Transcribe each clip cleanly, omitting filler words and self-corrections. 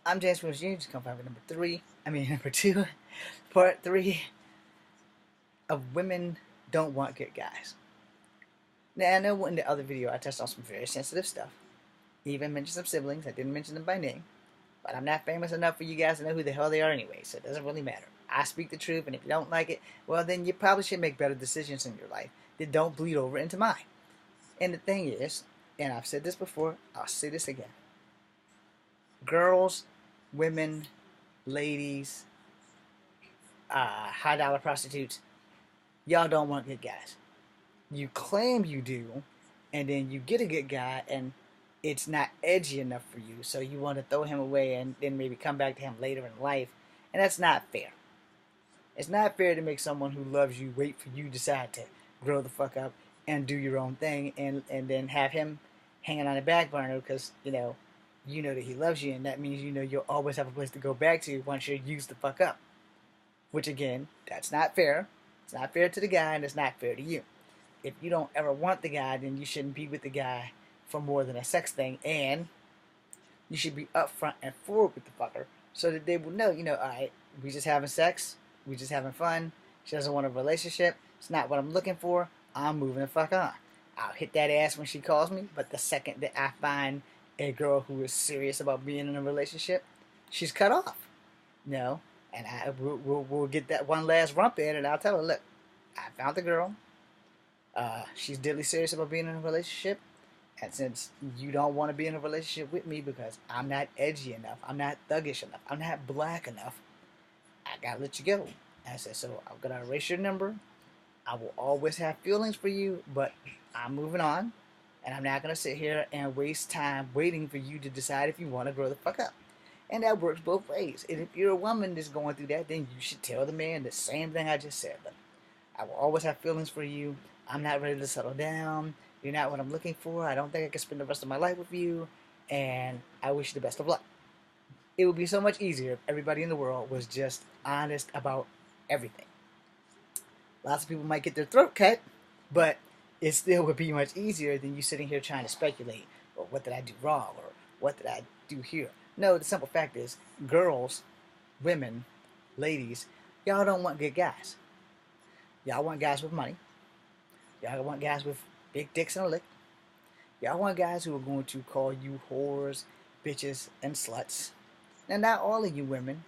I'm James Williams Jr. Just come find number three. Number two, part three of women don't want good guys. Now, I know in the other video I touched on some very sensitive stuff. Even mentioned some siblings. I didn't mention them by name. But I'm not famous enough for you guys to know who the hell they are anyway, so it doesn't really matter. I speak the truth, and if you don't like it, well, then you probably should make better decisions in your life that don't bleed over into mine. And the thing is, and I've said this before, I'll say this again. Girls, women, ladies, high dollar prostitutes, y'all don't want good guys. You claim you do, and then you get a good guy, and it's not edgy enough for you, so you want to throw him away and then maybe come back to him later in life, and that's not fair. It's not fair to make someone who loves you wait for you to decide to grow the fuck up and do your own thing, and then have him hanging on the back burner because you know that he loves you, and that means you'll always have a place to go back to once you're used the fuck up. Which again, that's not fair. It's not fair to the guy, and it's not fair to you. If you don't ever want the guy, then you shouldn't be with the guy for more than a sex thing, and you should be upfront and forward with the fucker so that they will know, alright, we just having sex, we just having fun, she doesn't want a relationship, it's not what I'm looking for, I'm moving the fuck on. I'll hit that ass when she calls me, but the second that I find a girl who is serious about being in a relationship, she's cut off. And we'll get that one last rump in, and I'll tell her, look, I found the girl. She's deadly serious about being in a relationship, and since you don't want to be in a relationship with me because I'm not edgy enough, I'm not thuggish enough, I'm not black enough, I gotta let you go. And I said, so I'm gonna erase your number. I will always have feelings for you, but I'm moving on, and I'm not gonna sit here and waste time waiting for you to decide if you want to grow the fuck up. And that works both ways. And if you're a woman that's going through that, then you should tell the man the same thing I just said. But I will always have feelings for you. I'm not ready to settle down. You're not what I'm looking for. I don't think I can spend the rest of my life with you. And I wish you the best of luck. It would be so much easier if everybody in the world was just honest about everything. Lots of people might get their throat cut, but it still would be much easier than you sitting here trying to speculate, or what did I do wrong, or what did I do here. No, the simple fact is, girls, women, ladies, y'all don't want good guys. Y'all want guys with money. Y'all want guys with big dicks and a lick. Y'all want guys who are going to call you whores, bitches, and sluts. Now, not all of you women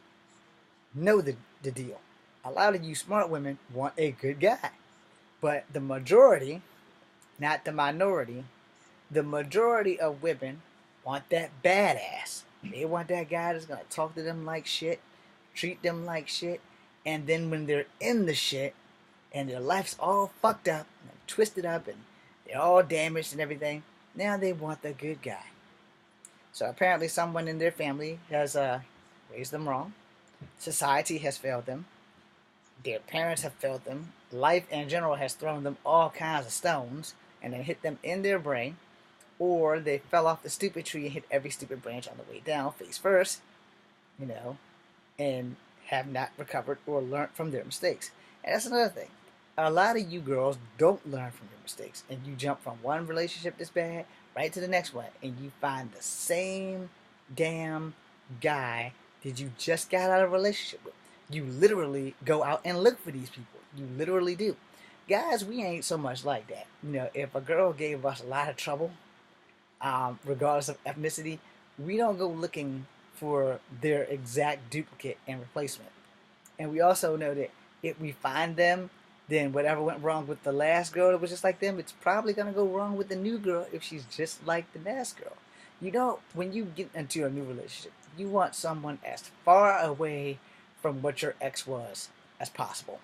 know the deal. A lot of you smart women want a good guy. But the majority, not the minority, the majority of women want that badass. They want that guy that's going to talk to them like shit, treat them like shit, and then when they're in the shit, and their life's all fucked up, and twisted up, and they're all damaged and everything, now they want the good guy. So apparently someone in their family has raised them wrong. Society has failed them. Their parents have failed them. Life in general has thrown them all kinds of stones, and then hit them in their brain. Or they fell off the stupid tree and hit every stupid branch on the way down, face first, and have not recovered or learned from their mistakes. And that's another thing. A lot of you girls don't learn from your mistakes, and you jump from one relationship that's bad right to the next one, and you find the same damn guy that you just got out of a relationship with. You literally go out and look for these people. You literally do. Guys, we ain't so much like that. If a girl gave us a lot of trouble, regardless of ethnicity, we don't go looking for their exact duplicate and replacement. And we also know that if we find them, then whatever went wrong with the last girl that was just like them, it's probably going to go wrong with the new girl if she's just like the last girl. When you get into a new relationship, you want someone as far away from what your ex was as possible.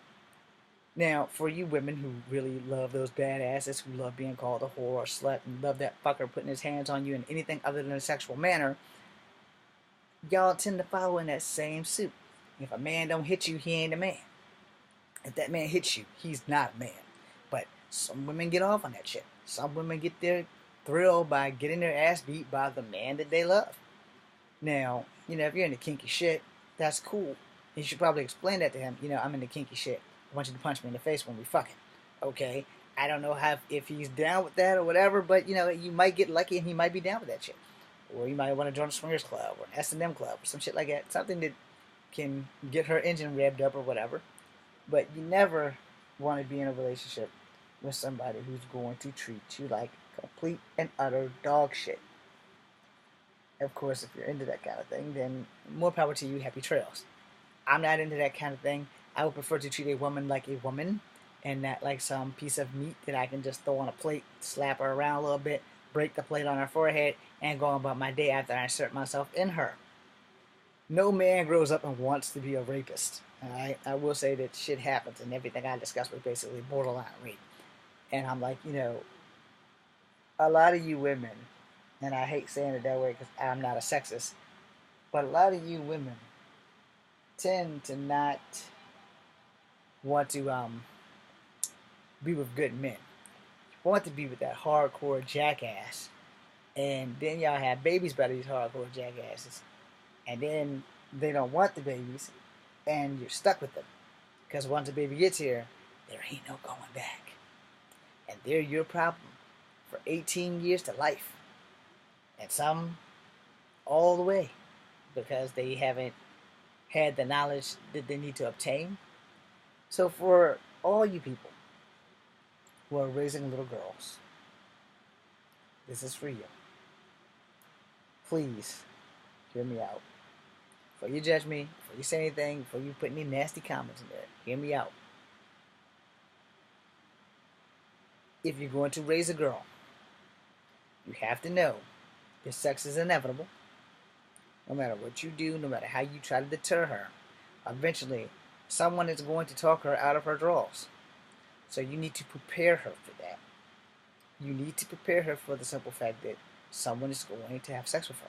Now, for you women who really love those badasses, who love being called a whore or slut, and love that fucker putting his hands on you in anything other than a sexual manner, y'all tend to follow in that same suit. If a man don't hit you, he ain't a man. If that man hits you, he's not a man. But some women get off on that shit. Some women get their thrill by getting their ass beat by the man that they love. Now, if you're into kinky shit, that's cool. You should probably explain that to him. I'm into kinky shit. I want you to punch me in the face when we fucking. Okay? I don't know if he's down with that or whatever, but you might get lucky and he might be down with that shit. or you might want to join a swingers club or an S&M club or some shit like that. Something that can get her engine revved up or whatever. But you never want to be in a relationship with somebody who's going to treat you like complete and utter dog shit. Of course, if you're into that kind of thing, then more power to you, happy trails. I'm not into that kind of thing. I would prefer to treat a woman like a woman and not like some piece of meat that I can just throw on a plate, slap her around a little bit, break the plate on her forehead, and go on about my day after I insert myself in her. No man grows up and wants to be a rapist. Alright? I will say that shit happens, and everything I discussed was basically borderline rape. And I'm like, a lot of you women, and I hate saying it that way because I'm not a sexist, but a lot of you women tend to not want to be with good men. You want to be with that hardcore jackass, and then y'all have babies by these hardcore jackasses, and then they don't want the babies, and you're stuck with them. Because once the baby gets here, there ain't no going back. And they're your problem for 18 years to life. And some all the way. Because they haven't had the knowledge that they need to obtain. So for all you people who are raising little girls, this is for you. Please hear me out. Before you judge me, before you say anything, before you put any nasty comments in there, hear me out. If you're going to raise a girl, you have to know that sex is inevitable. No matter what you do, no matter how you try to deter her, eventually someone is going to talk her out of her drawers. So you need to prepare her for that. You need to prepare her for the simple fact that someone is going to have sex with her.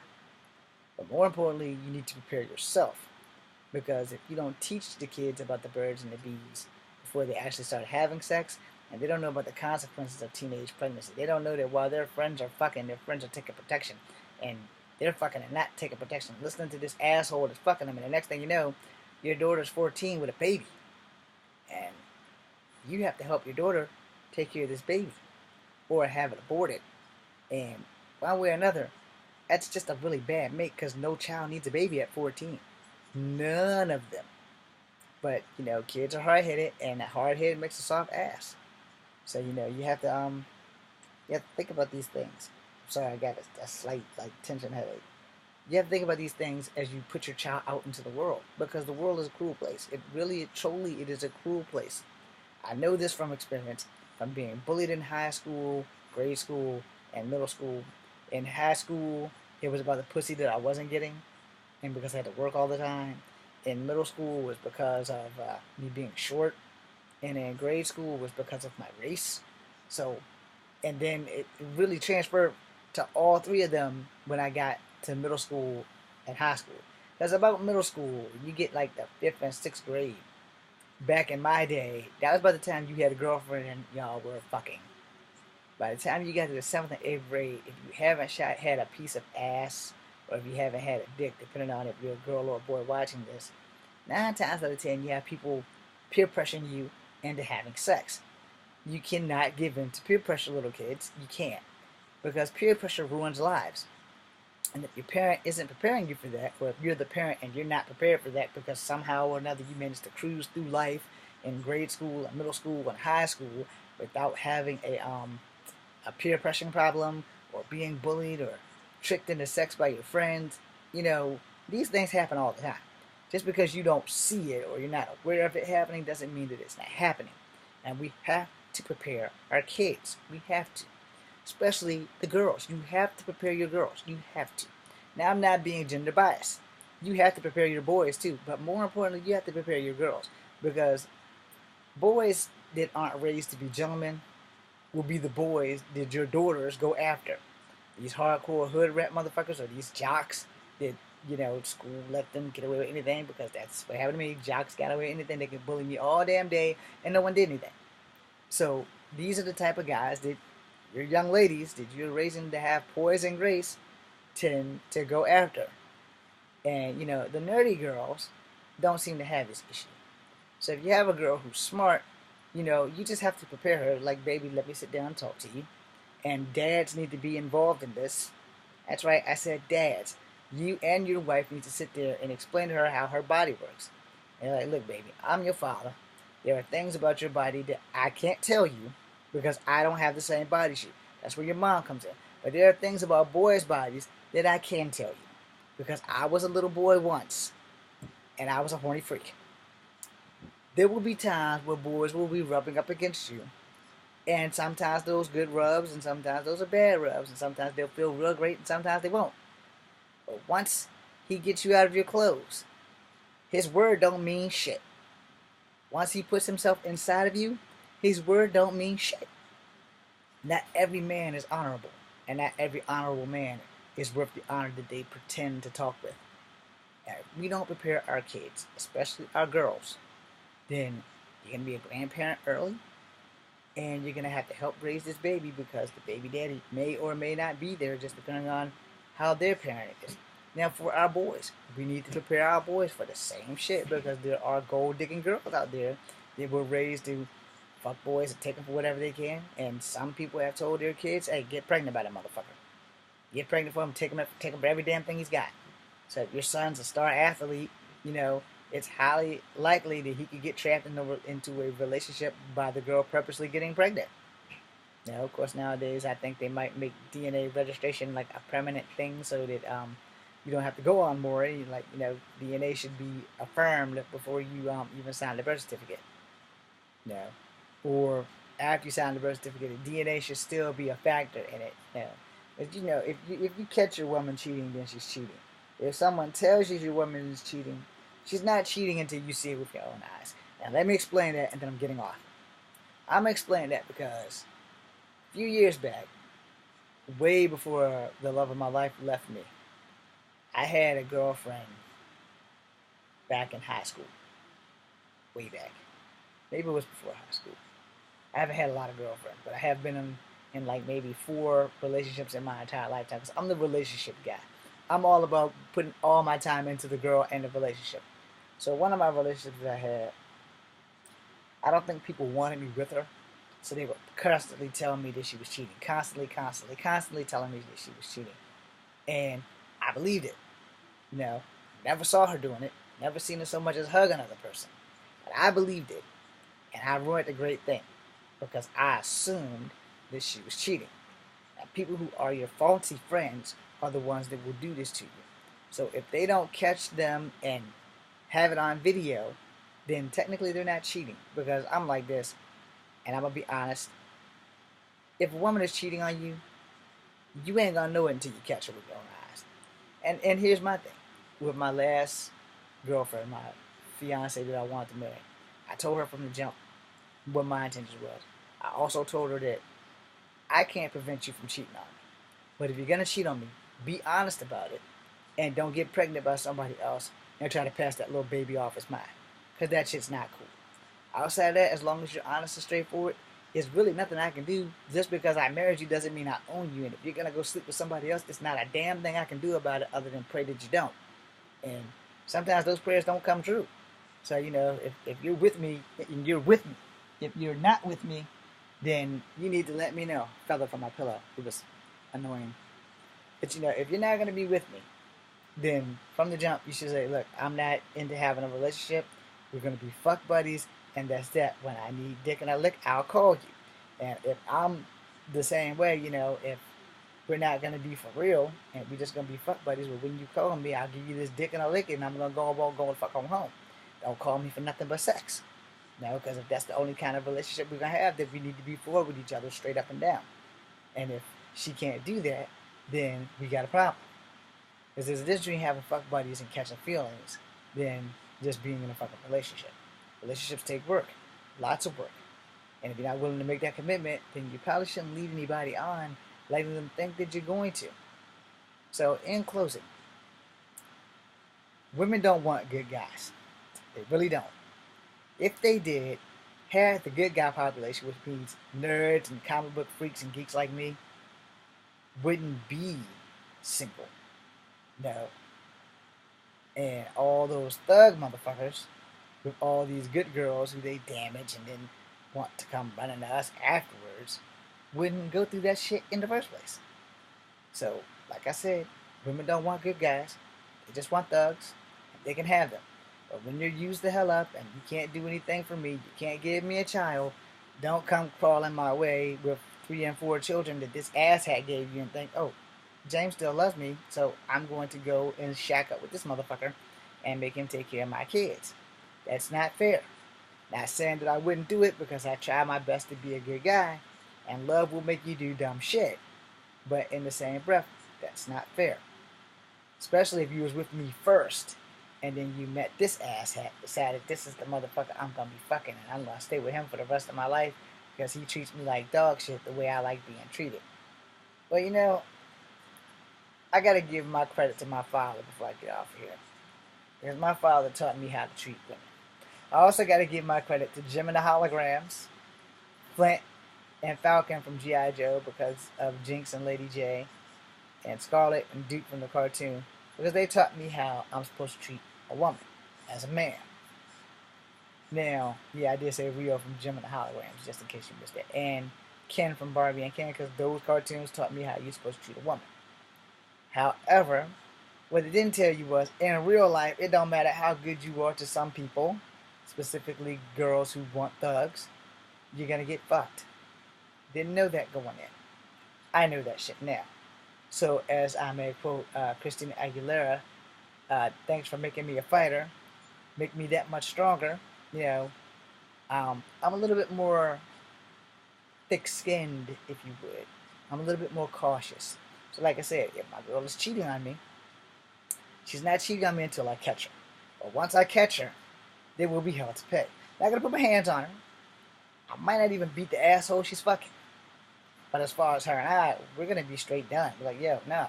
But more importantly, you need to prepare yourself. Because if you don't teach the kids about the birds and the bees before they actually start having sex, and they don't know about the consequences of teenage pregnancy, they don't know that while their friends are fucking, their friends are taking protection. And they're fucking and not taking protection. Listening to this asshole that's fucking them, and the next thing you know, your daughter's 14 with a baby. And you have to help your daughter take care of this baby. Or have it aborted. And one way or another, that's just a really bad make because no child needs a baby at 14. None of them. But, kids are hard-headed, and that hard-headed makes a soft ass. So, you have to think about these things. Sorry, I got a slight, tension headache. You have to think about these things as you put your child out into the world. Because the world is a cruel place. It is a cruel place. I know this from experience, from being bullied in high school, grade school, and middle school. In high school, it was about the pussy that I wasn't getting, and because I had to work all the time. In middle school, it was because of me being short, and in grade school, it was because of my race. So, and then it really transferred to all three of them when I got to middle school and high school. Because about middle school, you get like the 5th and 6th grade. Back in my day, that was by the time you had a girlfriend and y'all were fucking. By the time you got to the 7th and 8th grade, if you haven't had a piece of ass, or if you haven't had a dick, depending on if you're a girl or a boy watching this, 9 times out of 10, you have people peer pressuring you into having sex. You cannot give in to peer pressure, little kids. You can't. Because peer pressure ruins lives. And if your parent isn't preparing you for that, or if you're the parent and you're not prepared for that because somehow or another you managed to cruise through life in grade school, and middle school, and high school without having a peer pressuring problem, or being bullied, or tricked into sex by your friends, these things happen all the time. Just because you don't see it or you're not aware of it happening doesn't mean that it's not happening. And we have to prepare our kids. We have to. Especially the girls. You have to prepare your girls. You have to. Now, I'm not being gender biased. You have to prepare your boys too. But more importantly, you have to prepare your girls. Because boys that aren't raised to be gentlemen will be the boys that your daughters go after. These hardcore hood rat motherfuckers, or these jocks that, school let them get away with anything, because that's what happened to me. Jocks got away with anything. They could bully me all damn day and no one did anything. So these are the type of guys that your young ladies that you're raising to have poise and grace tend to go after. And, the nerdy girls don't seem to have this issue. So if you have a girl who's smart, you just have to prepare her, like, baby, let me sit down and talk to you. And dads need to be involved in this. That's right, I said dads. You and your wife need to sit there and explain to her how her body works. And you're like, look, baby, I'm your father. There are things about your body that I can't tell you because I don't have the same body shape. That's where your mom comes in. But there are things about boys' bodies that I can tell you because I was a little boy once and I was a horny freak. There will be times where boys will be rubbing up against you. And sometimes those good rubs, and sometimes those are bad rubs, and sometimes they'll feel real great, and sometimes they won't. But once he gets you out of your clothes, his word don't mean shit. Once he puts himself inside of you, his word don't mean shit. Not every man is honorable, and not every honorable man is worth the honor that they pretend to talk with. Now, if we don't prepare our kids, especially our girls, then you're going to be a grandparent early, and you're going to have to help raise this baby because the baby daddy may or may not be there just depending on how their parent is. Now, for our boys, we need to prepare our boys for the same shit because there are gold digging girls out there that were raised to fuck boys and take them for whatever they can. And some people have told their kids, hey, get pregnant by that motherfucker. Get pregnant for him, take him for every damn thing he's got. So if your son's a star athlete, you know, it's highly likely that he could get trapped into a relationship by the girl purposely getting pregnant. Now, of course, nowadays I think they might make DNA registration like a permanent thing so that you don't have to go on more. Like, you know, DNA should be affirmed before you even sign the birth certificate. You know, or after you sign the birth certificate, the DNA should still be a factor in it. You know, but you know, if you catch your woman cheating, then she's cheating. If someone tells you your woman is cheating, she's not cheating until you see it with your own eyes. Now, let me explain that, and then I'm getting off. I'm gonna explain that because a few years back, way before the love of my life left me, I had a girlfriend back in high school. Way back. Maybe it was before high school. I haven't had a lot of girlfriends, but I have been in like maybe 4 relationships in my entire lifetime. Because I'm the relationship guy. I'm all about putting all my time into the girl and the relationship. So one of my relationships I had, I don't think people wanted me with her. So they were constantly telling me that she was cheating. Constantly telling me that she was cheating. And I believed it. You know, never saw her doing it. Never seen her so much as hug another person. But I believed it. And I ruined a great thing. Because I assumed that she was cheating. Now, people who are your faulty friends are the ones that will do this to you. So if they don't catch them and have it on video, then technically they're not cheating. Because I'm like this, and I'm going to be honest. If a woman is cheating on you, you ain't going to know it until you catch her with your own eyes. And here's my thing. With my last girlfriend, my fiance that I wanted to marry, I told her from the jump what my intentions was. I also told her that I can't prevent you from cheating on me. But if you're going to cheat on me, be honest about it. And don't get pregnant by somebody else and try to pass that little baby off as mine. Because that shit's not cool. Outside of that, as long as you're honest and straightforward, there's really nothing I can do. Just because I married you doesn't mean I own you. And if you're going to go sleep with somebody else, it's not a damn thing I can do about it other than pray that you don't. And sometimes those prayers don't come true. So, you know, if you're with me, and you're with me. If you're not with me, then you need to let me know. Fell from my pillow. It was annoying. But, you know, if you're not going to be with me, then from the jump, you should say, look, I'm not into having a relationship. We're going to be fuck buddies, and that's that. When I need dick and a lick, I'll call you. And if I'm the same way, you know, if we're not going to be for real, and we're just going to be fuck buddies, well, when you call me, I'll give you this dick and a lick, and I'm going to go and fuck on home. Don't call me for nothing but sex. No, because if that's the only kind of relationship we're going to have, then we need to be forward with each other straight up and down. And if she can't do that, then we got a problem. Because there's a difference between having fuck buddies and catching feelings than just being in a fucking relationship. Relationships take work. Lots of work. And if you're not willing to make that commitment, then you probably shouldn't lead anybody on letting them think that you're going to. So, in closing, women don't want good guys. They really don't. If they did, half the good guy population, which means nerds and comic book freaks and geeks like me, wouldn't be single. No. And all those thug motherfuckers with all these good girls who they damage and then want to come running to us afterwards wouldn't go through that shit in the first place. So, like I said, women don't want good guys. They just want thugs. And they can have them. But when you're used the hell up and you can't do anything for me, you can't give me a child, don't come crawling my way with 3 and 4 children that this asshat gave you and think, oh, James still loves me, so I'm going to go and shack up with this motherfucker and make him take care of my kids. That's not fair. Not saying that I wouldn't do it because I try my best to be a good guy, and love will make you do dumb shit. But in the same breath, that's not fair. Especially if you was with me first, and then you met this asshat, decided this is the motherfucker I'm gonna be fucking, and I'm gonna stay with him for the rest of my life because he treats me like dog shit the way I like being treated. But you know, I gotta give my credit to my father before I get off of here. Because my father taught me how to treat women. I also gotta give my credit to Jim and the Holograms, Flint and Falcon from G.I. Joe because of Jinx and Lady J, and Scarlet and Duke from the cartoon, because they taught me how I'm supposed to treat a woman as a man. Now, yeah, I did say Rio from Jim and the Holograms, just in case you missed that, and Ken from Barbie and Ken, because those cartoons taught me how you're supposed to treat a woman. However, what it didn't tell you was, in real life, it don't matter how good you are to some people, specifically girls who want thugs, you're gonna get fucked. Didn't know that going in. I know that shit now. So, as I may quote Christina Aguilera, thanks for making me a fighter, make me that much stronger. You know, I'm a little bit more thick-skinned, if you would. I'm a little bit more cautious. So, like I said, if my girl is cheating on me, she's not cheating on me until I catch her. But once I catch her, there will be hell to pay. Not gonna put my hands on her. I might not even beat the asshole she's fucking. But as far as her and I, we're gonna be straight done. We're like, yo, no.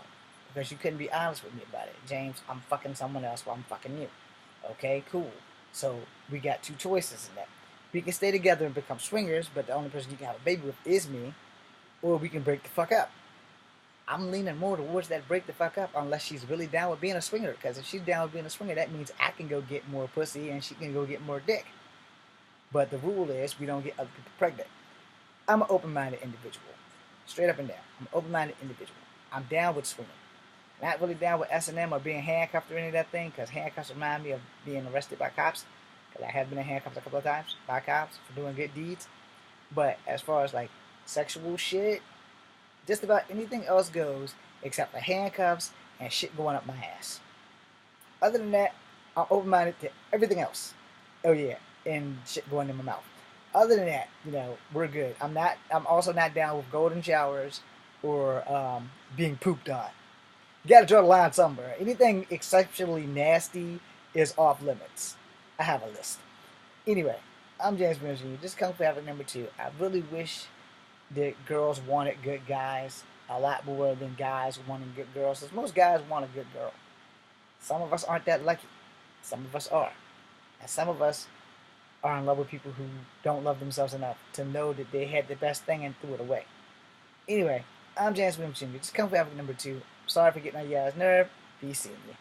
Because you couldn't be honest with me about it. James, I'm fucking someone else while I'm fucking you. Okay, cool. So we got two choices in that. We can stay together and become swingers, but the only person you can have a baby with is me. Or we can break the fuck up. I'm leaning more towards that break the fuck up unless she's really down with being a swinger. Because if she's down with being a swinger, that means I can go get more pussy and she can go get more dick. But the rule is we don't get other people pregnant. I'm an open-minded individual. Straight up and down. I'm an open-minded individual. I'm down with swinging. Not really down with S&M or being handcuffed or any of that thing, because handcuffs remind me of being arrested by cops. Because I have been in handcuffs a couple of times by cops for doing good deeds. But as far as like sexual shit, just about anything else goes except for handcuffs and shit going up my ass. Other than that, I'm open-minded to everything else. Oh yeah, and shit going in my mouth. Other than that, you know, we're good. I'm also not down with golden showers or being pooped on. You gotta draw the line somewhere. Anything exceptionally nasty is off limits. I have a list. Anyway, I'm James Mills Jr. Just come for having number 2. I really wish that girls wanted good guys a lot more than guys wanting good girls. Because most guys want a good girl. Some of us aren't that lucky. Some of us are. And some of us are in love with people who don't love themselves enough to know that they had the best thing and threw it away. Anyway, I'm James Williams Jr. Just come for having number 2. Sorry for getting on your guys' nerve. Be seeing you.